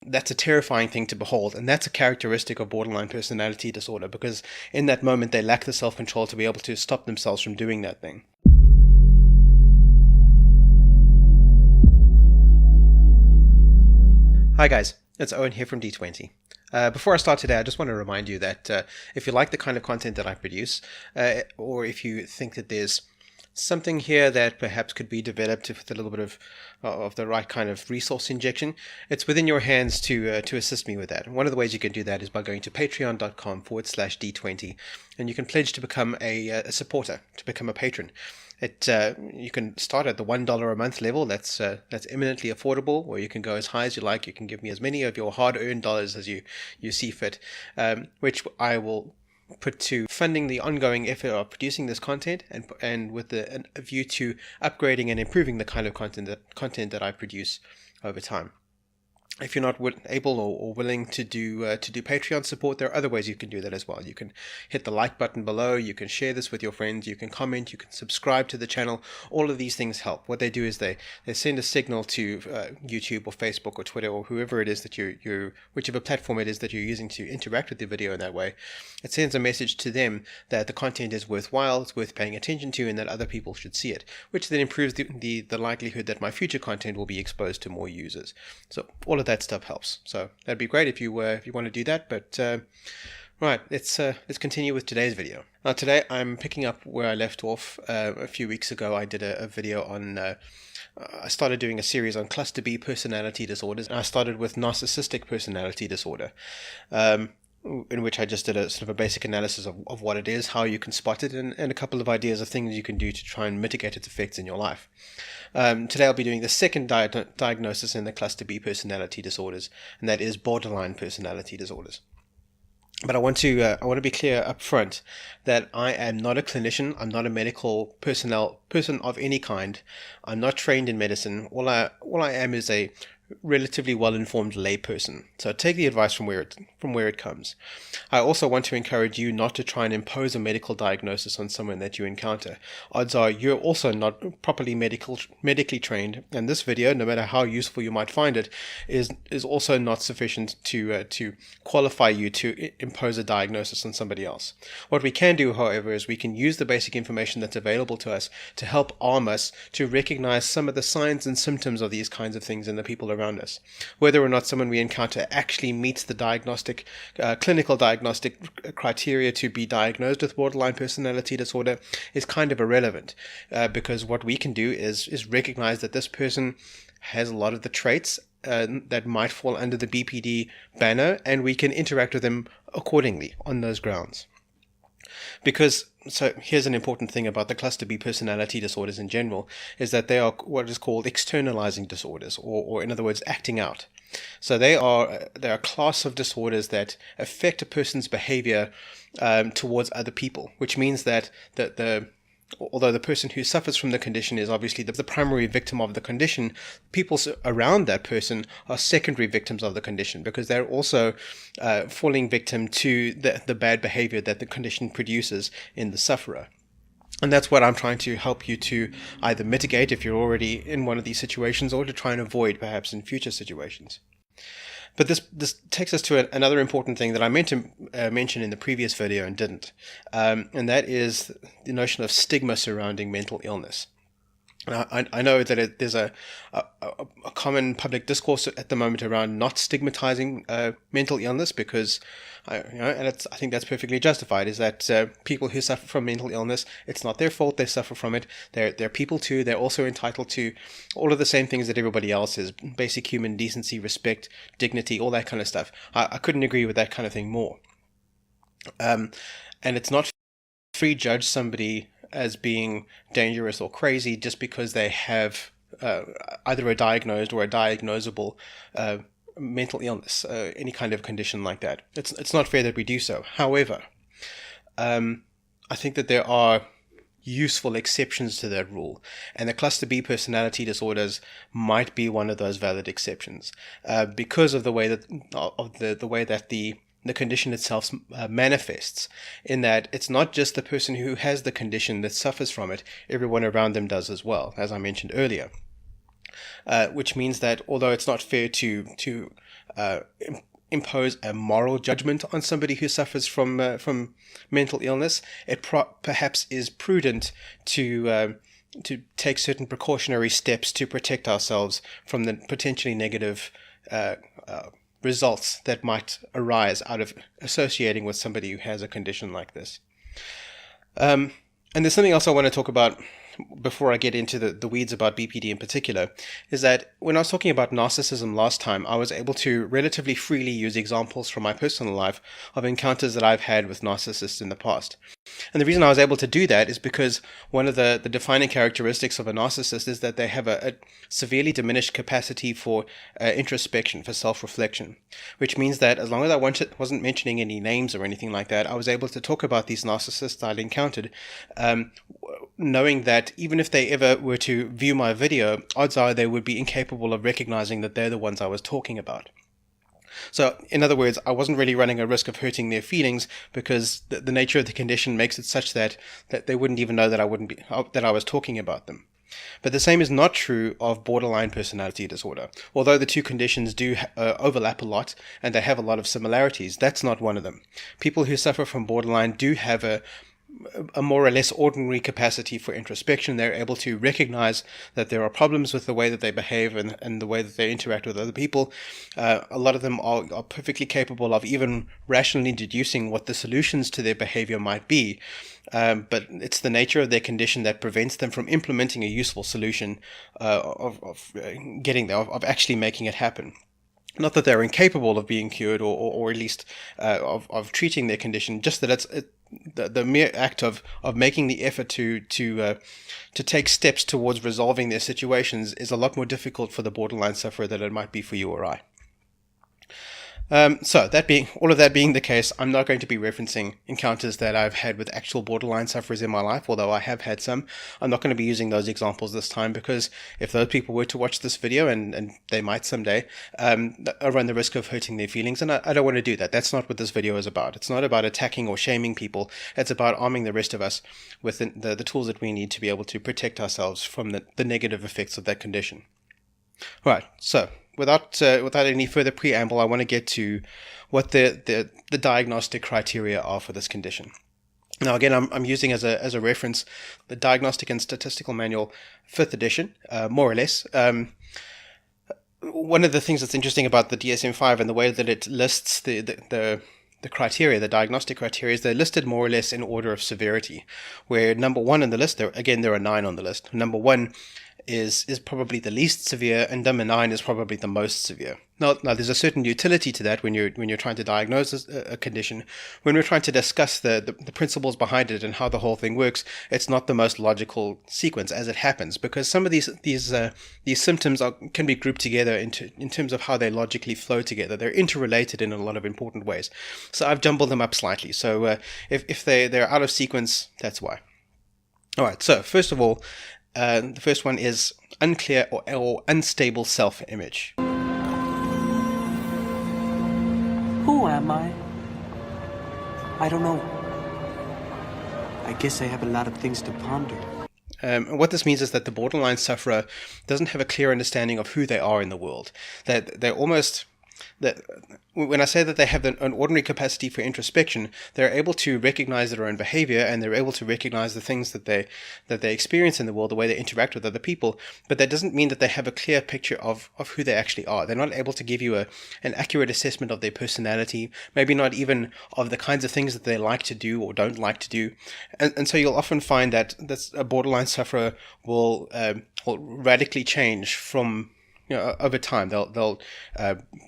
That's a terrifying thing to behold, and that's a characteristic of borderline personality disorder, because in that moment they lack the self-control to be able to stop themselves from doing that thing. Hi guys, it's Owen here from D20. Before I start today, I just want to remind you that if you like the kind of content that I produce, or if you think that there's something here that perhaps could be developed with a little bit of the right kind of resource injection, it's within your hands to assist me with that. And one of the ways you can do that is by going to patreon.com/D20, and you can pledge to become a supporter, to become a patron. You can start at the $1 a month level. That's eminently affordable, or you can go as high as you like. You can give me as many of your hard-earned dollars as you see fit, which I will put to funding the ongoing effort of producing this content, and with a view to upgrading and improving the kind of content that I produce over time. If you're not able or willing to do Patreon support, there are other ways you can do that as well. You can hit the like button below, you can share this with your friends, you can comment, you can subscribe to the channel. All of these things help. What they do is they send a signal to YouTube or Facebook or Twitter or whoever it is that whichever platform it is that you're using to interact with the video in that way. It sends a message to them that the content is worthwhile, it's worth paying attention to, and that other people should see it, which then improves the likelihood that my future content will be exposed to more users. So all of that stuff helps. So that'd be great if you want to do that. But right, let's continue with today's video. Now today I'm picking up where I left off a few weeks ago. I did a video on I started doing a series on cluster B personality disorders, and I started with narcissistic personality disorder, in which I just did a sort of a basic analysis of what it is, how you can spot it, and a couple of ideas of things you can do to try and mitigate its effects in your life. Today I'll be doing the second diagnosis in the cluster B personality disorders, and that is borderline personality disorders. But I want to be clear up front that I am not a clinician. I'm not a medical person of any kind. I'm not trained in medicine. All I am is a relatively well-informed layperson. So take the advice from where it comes. I also want to encourage you not to try and impose a medical diagnosis on someone that you encounter. Odds are you're also not properly medically trained, and this video, no matter how useful you might find it, is also not sufficient to qualify you to impose a diagnosis on somebody else. What we can do, however, is we can use the basic information that's available to us to help arm us to recognize some of the signs and symptoms of these kinds of things in the people around us. Whether or not someone we encounter actually meets the clinical diagnostic criteria to be diagnosed with borderline personality disorder is kind of irrelevant, because what we can do is recognize that this person has a lot of the traits that might fall under the BPD banner, and we can interact with them accordingly on those grounds. So here's an important thing about the cluster B personality disorders in general, is that they are what is called externalizing disorders, or in other words, acting out. So they're a class of disorders that affect a person's behavior towards other people, which means that although the person who suffers from the condition is obviously the primary victim of the condition, people around that person are secondary victims of the condition, because they're also falling victim to the bad behavior that the condition produces in the sufferer. And that's what I'm trying to help you to either mitigate if you're already in one of these situations, or to try and avoid perhaps in future situations. But this takes us to another important thing that I meant to mention in the previous video and didn't, and that is the notion of stigma surrounding mental illness. Now, I know that there's a common public discourse at the moment around not stigmatizing mental illness, because and I think that's perfectly justified. Is that people who suffer from mental illness, it's not their fault they suffer from it. They're people too. They're also entitled to all of the same things that everybody else is: basic human decency, respect, dignity, all that kind of stuff. I couldn't agree with that kind of thing more. And it's not prejudge somebody as being dangerous or crazy just because they have either a diagnosed or a diagnosable mental illness, any kind of condition like that. It's not fair that we do so. However, I think that there are useful exceptions to that rule, and the cluster B personality disorders might be one of those valid exceptions, because of the way that the condition itself manifests, in that it's not just the person who has the condition that suffers from it, everyone around them does as well, as I mentioned earlier. Which means that although it's not fair to impose a moral judgment on somebody who suffers from mental illness. It perhaps is prudent to take certain precautionary steps to protect ourselves from the potentially negative results that might arise out of associating with somebody who has a condition like this. And there's something else I want to talk about before I get into the weeds about BPD in particular, is that when I was talking about narcissism last time, I was able to relatively freely use examples from my personal life of encounters that I've had with narcissists in the past. And the reason I was able to do that is because one of the defining characteristics of a narcissist is that they have a severely diminished capacity for introspection, for self-reflection, which means that as long as I wasn't mentioning any names or anything like that, I was able to talk about these narcissists I'd encountered, knowing that even if they ever were to view my video, odds are they would be incapable of recognizing that they're the ones I was talking about. So, in other words, I wasn't really running a risk of hurting their feelings because the nature of the condition makes it such that they wouldn't even know that I was talking about them. But the same is not true of borderline personality disorder. Although the two conditions do overlap a lot and they have a lot of similarities, that's not one of them. People who suffer from borderline do have a more or less ordinary capacity for introspection. They're able to recognize that there are problems with the way that they behave and the way that they interact with other people. A lot of them are perfectly capable of even rationally deducing what the solutions to their behavior might be. But it's the nature of their condition that prevents them from implementing a useful solution of getting there, of actually making it happen. Not that they're incapable of being cured or at least of treating their condition, just that it's the mere act of making the effort to take steps towards resolving their situations is a lot more difficult for the borderline sufferer than it might be for you or I. So all of that being the case, I'm not going to be referencing encounters that I've had with actual borderline sufferers in my life, although I have had some. I'm not going to be using those examples this time because if those people were to watch this video, and they might someday, I run the risk of hurting their feelings, and I don't want to do that. That's not what this video is about. It's not about attacking or shaming people. It's about arming the rest of us with the tools that we need to be able to protect ourselves from the negative effects of that condition. All right, so without any further preamble, I want to get to what the diagnostic criteria are for this condition. Now, again, I'm using as a reference the Diagnostic and Statistical Manual, 5th edition, more or less. One of the things that's interesting about the DSM-5 and the way that it lists the criteria, the diagnostic criteria, is they're listed more or less in order of severity, where number 1 on the list, there are 9 on the list. Number 1 is probably the least severe, and number 9 is probably the most severe. Now there's a certain utility to that when you're trying to diagnose a condition. When we're trying to discuss the principles behind it and how the whole thing works, it's not the most logical sequence as it happens, because some of these symptoms can be grouped together in terms of how they logically flow together. They're interrelated in a lot of important ways. So I've jumbled them up slightly. So if they're out of sequence, that's why. All right. So first of all, the first one is unclear or unstable self-image. Who am I? I don't know. I guess I have a lot of things to ponder. What this means is that the borderline sufferer doesn't have a clear understanding of who they are in the world. That they're almost... when I say that they have an ordinary capacity for introspection, they're able to recognize their own behavior, and they're able to recognize the things that they experience in the world, the way they interact with other people. But that doesn't mean that they have a clear picture of who they actually are. They're not able to give you an accurate assessment of their personality, maybe not even of the kinds of things that they like to do or don't like to do. And so you'll often find that a borderline sufferer will radically change from... over time, they'll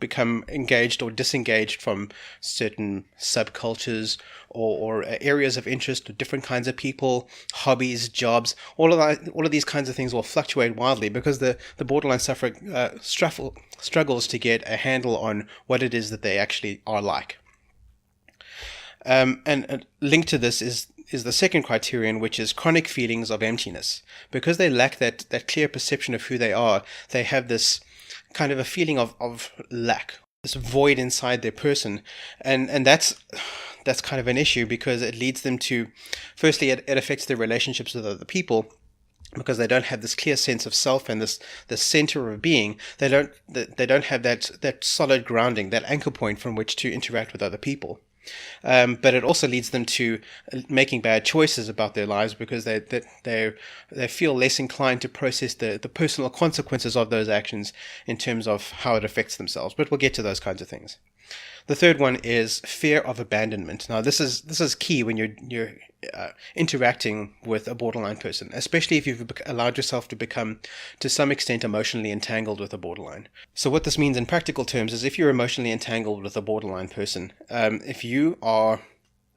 become engaged or disengaged from certain subcultures or areas of interest of different kinds of people, hobbies, jobs. All of these kinds of things will fluctuate wildly because the borderline sufferer struggles to get a handle on what it is that they actually are like. And linked to this is the second criterion, which is chronic feelings of emptiness. Because they lack that clear perception of who they are, they have this kind of a feeling of lack, this void inside their person. And that's kind of an issue because it leads them to, firstly, it affects their relationships with other people. because they don't have this clear sense of self and this center of being. They don't have that solid grounding, that anchor point from which to interact with other people. But it also leads them to making bad choices about their lives, because they feel less inclined to process the personal consequences of those actions in terms of how it affects themselves. But we'll get to those kinds of things. The third one is fear of abandonment. Now, this is key when you're interacting with a borderline person, especially if you've allowed yourself to become, to some extent, emotionally entangled with a borderline. So what this means in practical terms is, if you're emotionally entangled with a borderline person, if you are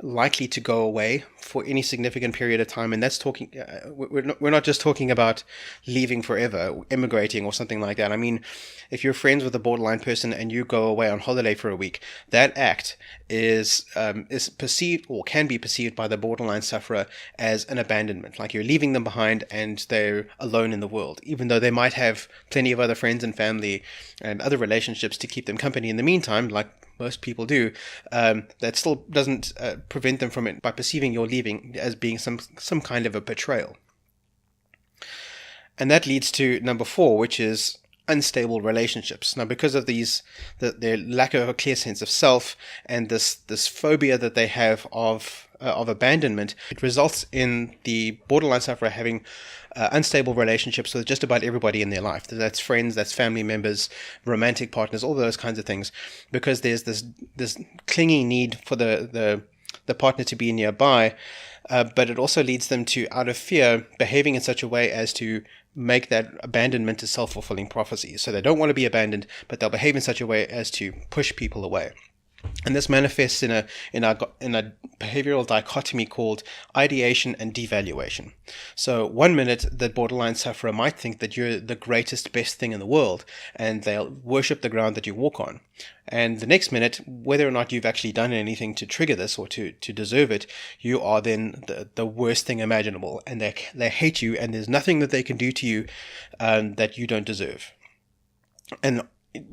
likely to go away for any significant period of time, and that's talking, we're not just talking about leaving forever, immigrating or something like that. I mean, if you're friends with a borderline person and you go away on holiday for a week, that act is perceived, or can be perceived by the borderline sufferer, as an abandonment, like you're leaving them behind and they're alone in the world, even though they might have plenty of other friends and family and other relationships to keep them company in the meantime, like most people do. That still doesn't prevent them from it, by perceiving your leaving as being some kind of a betrayal. And that leads to number 4, which is unstable relationships. Now, because of their lack of a clear sense of self and this phobia that they have of abandonment, it results in the borderline sufferer having unstable relationships with just about everybody in their life. That's friends, that's family members, romantic partners, all those kinds of things, because there's this clinging need for the partner to be nearby, but it also leads them to, out of fear, behaving in such a way as to make that abandonment a self-fulfilling prophecy. So they don't want to be abandoned, but they'll behave in such a way as to push people away. And this manifests in a behavioral dichotomy called ideation and devaluation. So one minute, the borderline sufferer might think that you're the greatest, best thing in the world, and they'll worship the ground that you walk on. And the next minute, whether or not you've actually done anything to trigger this or to deserve it, you are then the worst thing imaginable, and they hate you, and there's nothing that they can do to you that you don't deserve. And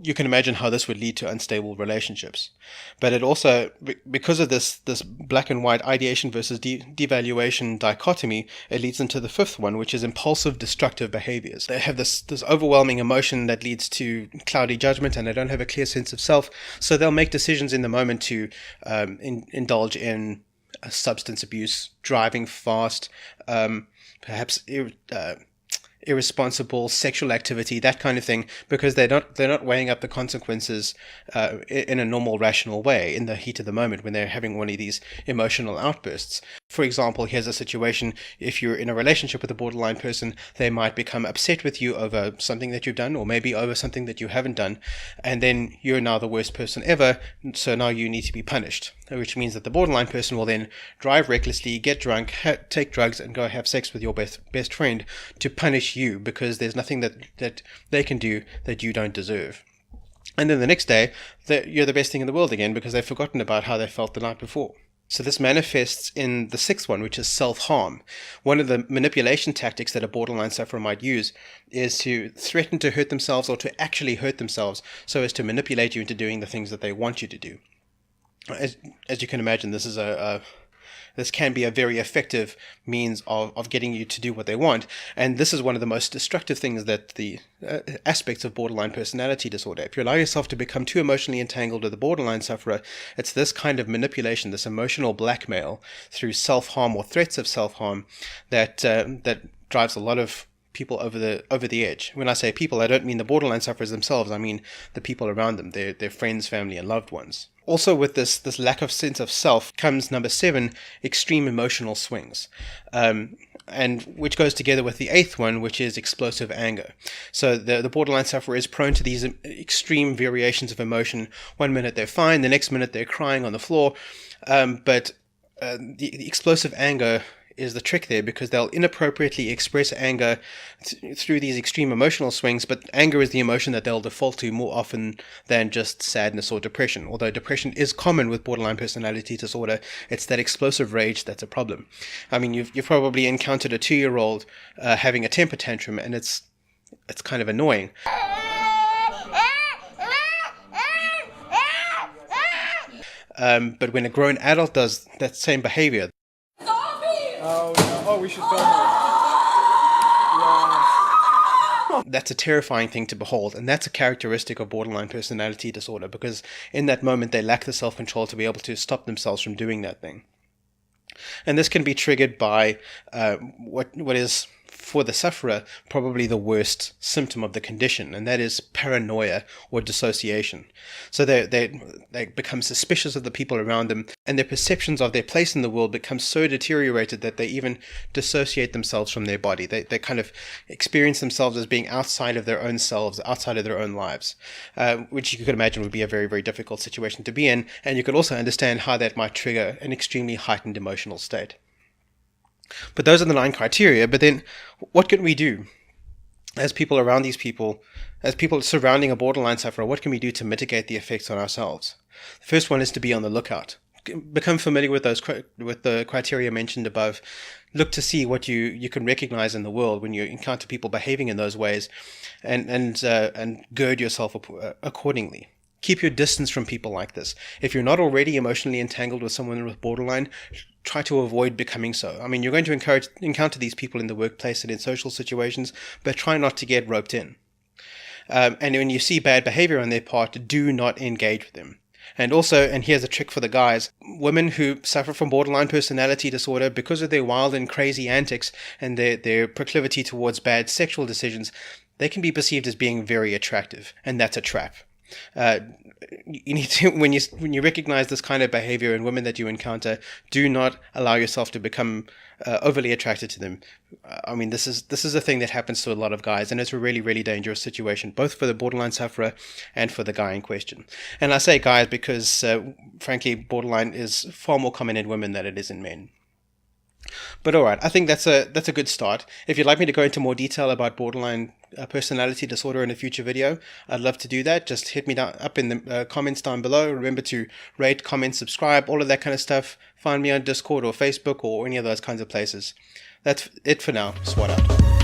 you can imagine how this would lead to unstable relationships. But it also, because of this black and white ideation versus devaluation dichotomy, it leads into the 5th one, which is impulsive destructive behaviors. They have this overwhelming emotion that leads to cloudy judgment, and they don't have a clear sense of self, so they'll make decisions in the moment to indulge in substance abuse, driving fast, perhaps irresponsible sexual activity, that kind of thing, because they're not weighing up the consequences in a normal, rational way in the heat of the moment when they're having one of these emotional outbursts. For example, here's a situation: if you're in a relationship with a borderline person, they might become upset with you over something that you've done, or maybe over something that you haven't done, and then you're now the worst person ever, so now you need to be punished, which means that the borderline person will then drive recklessly, get drunk, take drugs, and go have sex with your best friend to punish you, because there's nothing that they can do that you don't deserve. And then the next day, you're the best thing in the world again, because they've forgotten about how they felt the night before. So this manifests in the 6th one, which is self-harm. One of the manipulation tactics that a borderline sufferer might use is to threaten to hurt themselves, or to actually hurt themselves, so as to manipulate you into doing the things that they want you to do. As you can imagine, this can be a very effective means of getting you to do what they want. And this is one of the most destructive things that the aspects of borderline personality disorder. If you allow yourself to become too emotionally entangled with a borderline sufferer, it's this kind of manipulation, this emotional blackmail through self-harm or threats of self-harm that drives a lot of people over the edge. When I say people, I don't mean the borderline sufferers themselves. I mean the people around them, their friends, family, and loved ones. Also, with this lack of sense of self comes number 7, extreme emotional swings, and which goes together with the 8th one, which is explosive anger. So the borderline sufferer is prone to these extreme variations of emotion. One minute they're fine, the next minute they're crying on the floor, but the explosive anger is the trick there, because they'll inappropriately express anger through these extreme emotional swings, but anger is the emotion that they'll default to more often than just sadness or depression. Although depression is common with borderline personality disorder, it's that explosive rage that's a problem. I mean, you've probably encountered a 2-year-old having a temper tantrum, and it's kind of annoying. But when a grown adult does that same behavior, Oh, no. Oh, we should film it. That's a terrifying thing to behold, and that's a characteristic of borderline personality disorder, because in that moment they lack the self-control to be able to stop themselves from doing that thing. And this can be triggered by what is, for the sufferer, probably the worst symptom of the condition, and that is paranoia or dissociation. So they become suspicious of the people around them, and their perceptions of their place in the world become so deteriorated that they even dissociate themselves from their body. They kind of experience themselves as being outside of their own selves, outside of their own lives, which you could imagine would be a very, very difficult situation to be in, and you could also understand how that might trigger an extremely heightened emotional state. But those are the 9 criteria. But then what can we do as people around these people, as people surrounding a borderline sufferer? What can we do to mitigate the effects on ourselves? The first one is to be on the lookout. Become familiar with the criteria mentioned above. Look to see what you can recognize in the world when you encounter people behaving in those ways, and gird yourself accordingly. Keep your distance from people like this. If you're not already emotionally entangled with someone with borderline, try to avoid becoming so. I mean, you're going to encounter these people in the workplace and in social situations, but try not to get roped in. And when you see bad behavior on their part, do not engage with them. And also, and here's a trick for the guys, women who suffer from borderline personality disorder, because of their wild and crazy antics and their proclivity towards bad sexual decisions, they can be perceived as being very attractive, and that's a trap. You need to, when you recognize this kind of behavior in women that you encounter, do not allow yourself to become overly attracted to them. I mean, this is a thing that happens to a lot of guys, and it's a really, really dangerous situation, both for the borderline sufferer and for the guy in question. And I say guys because, frankly, borderline is far more common in women than it is in men. But all right, I think that's a good start. If you'd like me to go into more detail about borderline personality disorder in a future video, I'd love to do that. Just hit me up in the comments down below. Remember to rate, comment, subscribe, all of that kind of stuff. Find me on Discord or Facebook or any of those kinds of places. That's it for now. SWAT out.